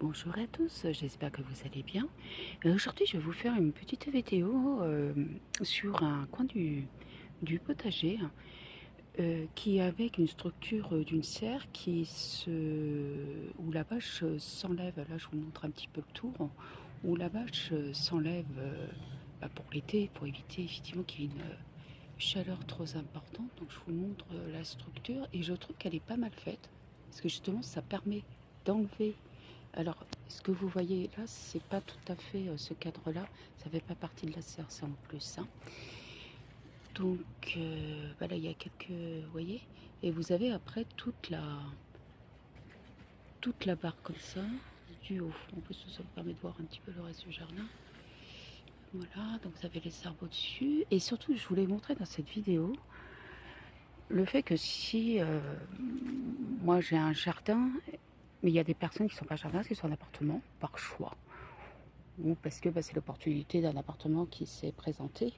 Bonjour à tous, j'espère que vous allez bien. Aujourd'hui, je vais vous faire une petite vidéo sur un coin du potager qui est avec une structure d'une serre où la vache s'enlève. Là, je vous montre un petit peu le tour, où la vache s'enlève pour l'été, pour éviter effectivement qu'il y ait une chaleur trop importante. Donc, je vous montre la structure et je trouve qu'elle est pas mal faite parce que justement, ça permet d'enlever. Alors, ce que vous voyez là, c'est pas tout à fait ce cadre-là, ça fait pas partie de la serre, c'est en plus. Hein. Donc, voilà, il y a quelques, vous voyez, et vous avez après toute la barre comme ça, du haut. En plus, ça vous permet de voir un petit peu le reste du jardin. Voilà, donc vous avez les arbres au-dessus. Et surtout, je voulais montrer dans cette vidéo le fait que si moi j'ai un jardin, mais il y a des personnes qui ne sont pas jardins, qui sont en appartement, par choix. Ou parce que c'est l'opportunité d'un appartement qui s'est présenté.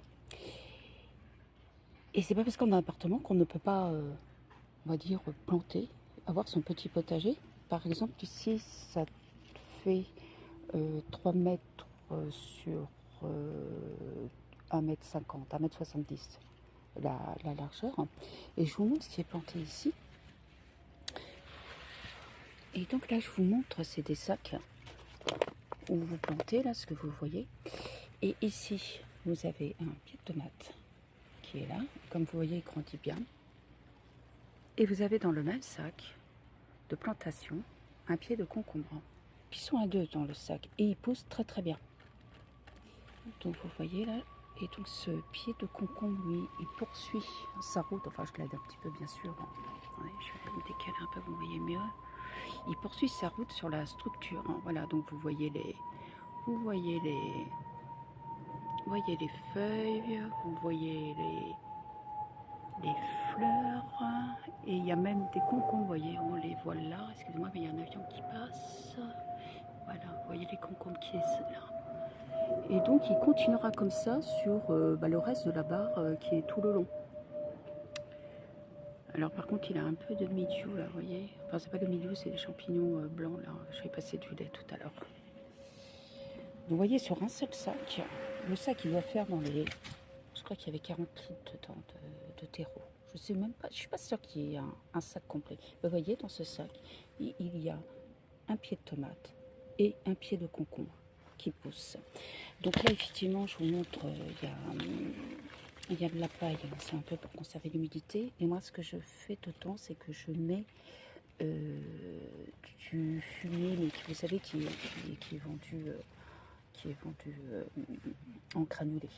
Et c'est pas parce qu'on a un appartement qu'on ne peut pas, on va dire, planter, avoir son petit potager. Par exemple, ici, ça fait 3 mètres sur 1,50 m, 1,70 m la largeur. Et je vous montre ce qui est planté ici. Et donc là, je vous montre, c'est des sacs où vous plantez, là, ce que vous voyez. Et ici, vous avez un pied de tomate qui est là. Comme vous voyez, il grandit bien. Et vous avez dans le même sac de plantation un pied de concombre. Qui sont à deux dans le sac. Et ils poussent très très bien. Donc vous voyez là. Et donc ce pied de concombre, lui, il poursuit sa route. Enfin, je l'aide un petit peu, bien sûr. Attendez, je vais me décaler un peu, vous voyez mieux. Il poursuit sa route sur la structure. Voilà, donc vous voyez les... Vous voyez les feuilles, vous voyez les fleurs, et il y a même des concombres, vous voyez, on les voit là, excusez-moi, mais il y a un avion qui passe, voilà, vous voyez les concombres qui est là. Et donc il continuera comme ça sur le reste de la barre qui est tout le long. Alors par contre il a un peu de mildiou là, vous voyez, enfin c'est pas de mildiou, c'est des champignons blancs là, je vais passer du lait tout à l'heure. Vous voyez sur un seul sac, le sac il doit faire dans les... Je crois qu'il y avait 40 litres dedans de terreau. Je sais même pas, je suis pas sûre qu'il y ait un sac complet. Vous voyez, dans ce sac, il y a un pied de tomate et un pied de concombre qui poussent. Donc là, effectivement, je vous montre, il y a de la paille, c'est un peu pour conserver l'humidité. Et moi, ce que je fais dedans, c'est que je mets du fumier, mais vous savez, qui est vendu, en granulé.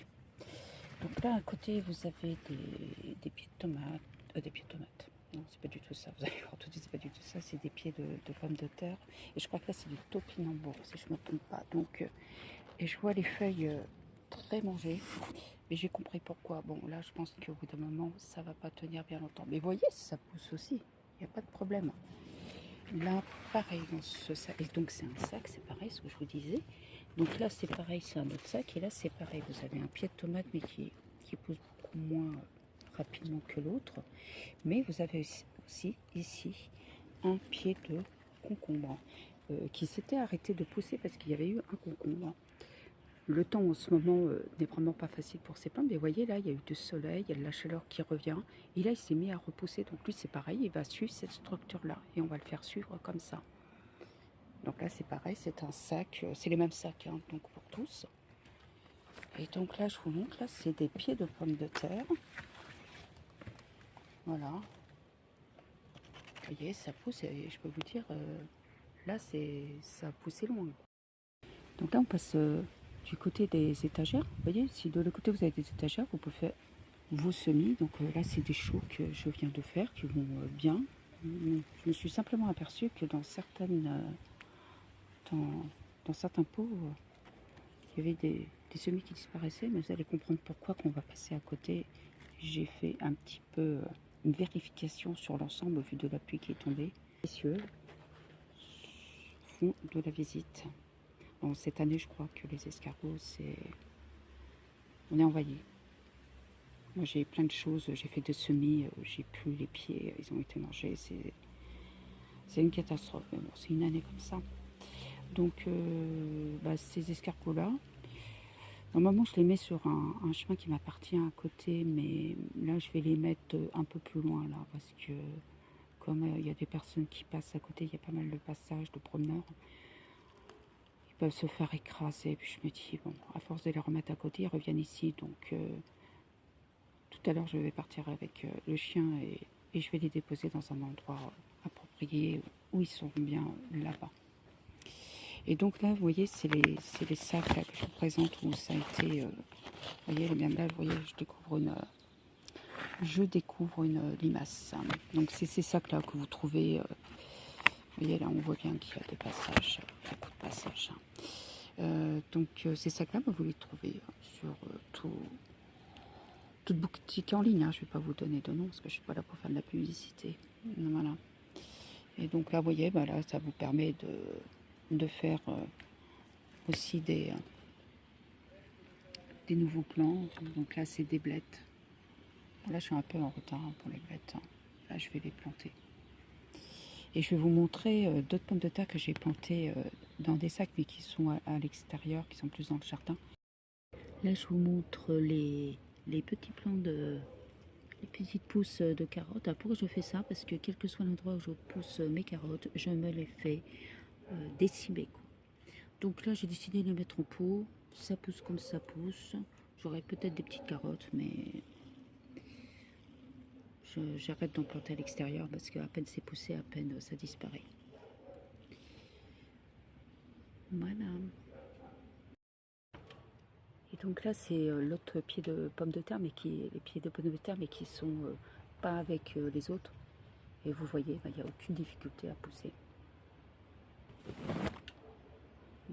Donc là, à côté, vous avez des pieds de tomates. Des pieds de tomates. Non, c'est pas du tout ça. Vous allez voir tout de suite, c'est pas du tout ça. C'est des pieds de pommes de terre. Et je crois que là, c'est du topinambour, si je ne me trompe pas. Donc, et je vois les feuilles très mangées. Mais j'ai compris pourquoi. Bon, là, je pense qu'au bout d'un moment, ça va pas tenir bien longtemps. Mais vous voyez, ça pousse aussi. Il n'y a pas de problème. Là, pareil, dans ce sac. Et donc, c'est un sac, c'est pareil, ce que je vous disais. Donc là, c'est pareil, c'est un autre sac. Et là, c'est pareil. Vous avez un pied de tomate, mais qui pousse beaucoup moins rapidement que l'autre. Mais vous avez aussi ici un pied de concombre qui s'était arrêté de pousser parce qu'il y avait eu un concombre. Le temps en ce moment n'est vraiment pas facile pour ces plantes. Mais vous voyez, là, il y a eu du soleil, il y a de la chaleur qui revient. Et là, il s'est mis à repousser. Donc lui, c'est pareil, il va suivre cette structure-là. Et on va le faire suivre comme ça. Donc là, c'est pareil, c'est un sac. C'est les mêmes sacs, hein, donc pour tous. Et donc là, je vous montre, là, c'est des pieds de pommes de terre. Voilà. Vous voyez, ça pousse, et je peux vous dire, là, ça a poussé loin. Donc là, on passe du côté des étagères. Vous voyez, si de l'autre côté, vous avez des étagères, vous pouvez faire vos semis. Donc là, c'est des choux que je viens de faire, qui vont bien. Je me suis simplement aperçue que dans certains pots, il y avait des semis qui disparaissaient, mais vous allez comprendre pourquoi quand on va passer à côté. J'ai fait un petit peu une vérification sur l'ensemble au vu de la pluie qui est tombée. Les messieurs font de la visite. Bon, cette année, je crois que les escargots, on est envahi. Moi, j'ai plein de choses. J'ai fait des semis, j'ai plus les pieds, ils ont été mangés. C'est une catastrophe. Mais bon, c'est une année comme ça. Donc ces escargots-là, normalement je les mets sur un chemin qui m'appartient à côté, mais là je vais les mettre un peu plus loin là, parce que comme il y a des personnes qui passent à côté, il y a pas mal de passages de promeneurs, ils peuvent se faire écraser. Puis je me dis, bon, à force de les remettre à côté, ils reviennent ici. Donc tout à l'heure je vais partir avec le chien et je vais les déposer dans un endroit approprié où ils seront bien là-bas. Et donc là, vous voyez, c'est les sacs là, que je vous présente où ça a été... vous voyez, même là, vous voyez, je découvre une limace. Donc c'est ces sacs là que vous trouvez... vous voyez, là, on voit bien qu'il y a des passages, beaucoup de passages. Ces sacs là, vous les trouvez sur toute boutique en ligne. Je ne vais pas vous donner de nom parce que je ne suis pas là pour faire de la publicité. Voilà. Et donc là, vous voyez, là, ça vous permet de faire aussi des nouveaux plans. Donc là, c'est des blettes. Là, je suis un peu en retard pour les blettes. Là, je vais les planter. Et je vais vous montrer d'autres pommes de terre que j'ai plantées dans des sacs, mais qui sont à l'extérieur, qui sont plus dans le jardin. Là, je vous montre les petits plants les petites pousses de carottes. Alors, pourquoi je fais ça? Parce que quel que soit l'endroit où je pousse mes carottes, je me les fais décimer, quoi. Donc là, j'ai décidé de les mettre en pot. Ça pousse comme ça pousse. J'aurai peut-être des petites carottes, mais j'arrête d'en planter à l'extérieur parce qu'à peine c'est poussé, à peine ça disparaît. Voilà. Et donc là, c'est l'autre pied de pommes de terre, les pieds de pommes de terre, mais qui sont pas avec les autres. Et vous voyez, il n'y a aucune difficulté à pousser.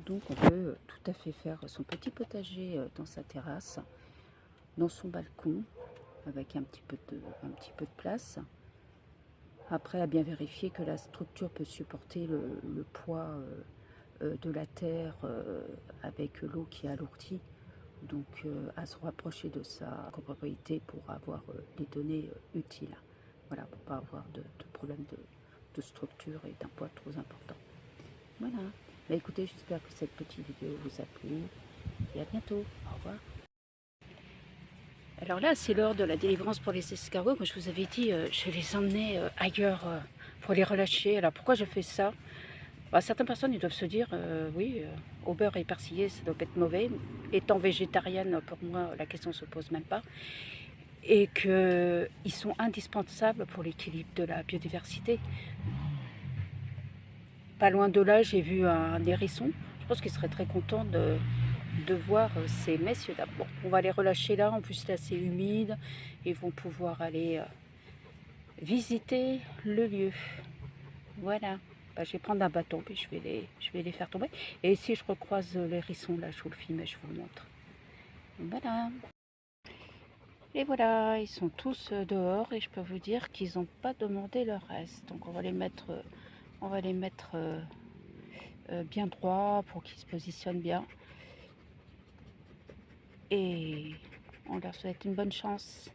Donc on peut tout à fait faire son petit potager dans sa terrasse, dans son balcon, avec un petit peu de place. Après, à bien vérifier que la structure peut supporter le poids de la terre avec l'eau qui alourdit. Donc à se rapprocher de sa copropriété pour avoir les données utiles. Voilà, pour ne pas avoir de problème de structure et d'un poids trop important. Voilà. Bah, écoutez, j'espère que cette petite vidéo vous a plu. Et à bientôt. Au revoir. Alors là, c'est l'heure de la délivrance pour les escargots. Comme je vous avais dit, je les emmenais ailleurs pour les relâcher. Alors pourquoi je fais ça? Certaines personnes ils doivent se dire, oui, au beurre et persillé, ça doit être mauvais. Étant végétarienne, pour moi, la question ne se pose même pas. Et qu'ils sont indispensables pour l'équilibre de la biodiversité. Pas loin de là, j'ai vu un hérisson. Je pense qu'il serait très content de voir ces messieurs-là. Bon, on va les relâcher là. En plus, là, c'est humide. Ils vont pouvoir aller visiter le lieu. Voilà. Je vais prendre un bâton puis je vais les faire tomber. Et si je recroise l'hérisson, là, je vous le filme et je vous le montre. Voilà. Et voilà, ils sont tous dehors et je peux vous dire qu'ils n'ont pas demandé leur reste. Donc on va les mettre bien droit pour qu'ils se positionnent bien. Et on leur souhaite une bonne chance.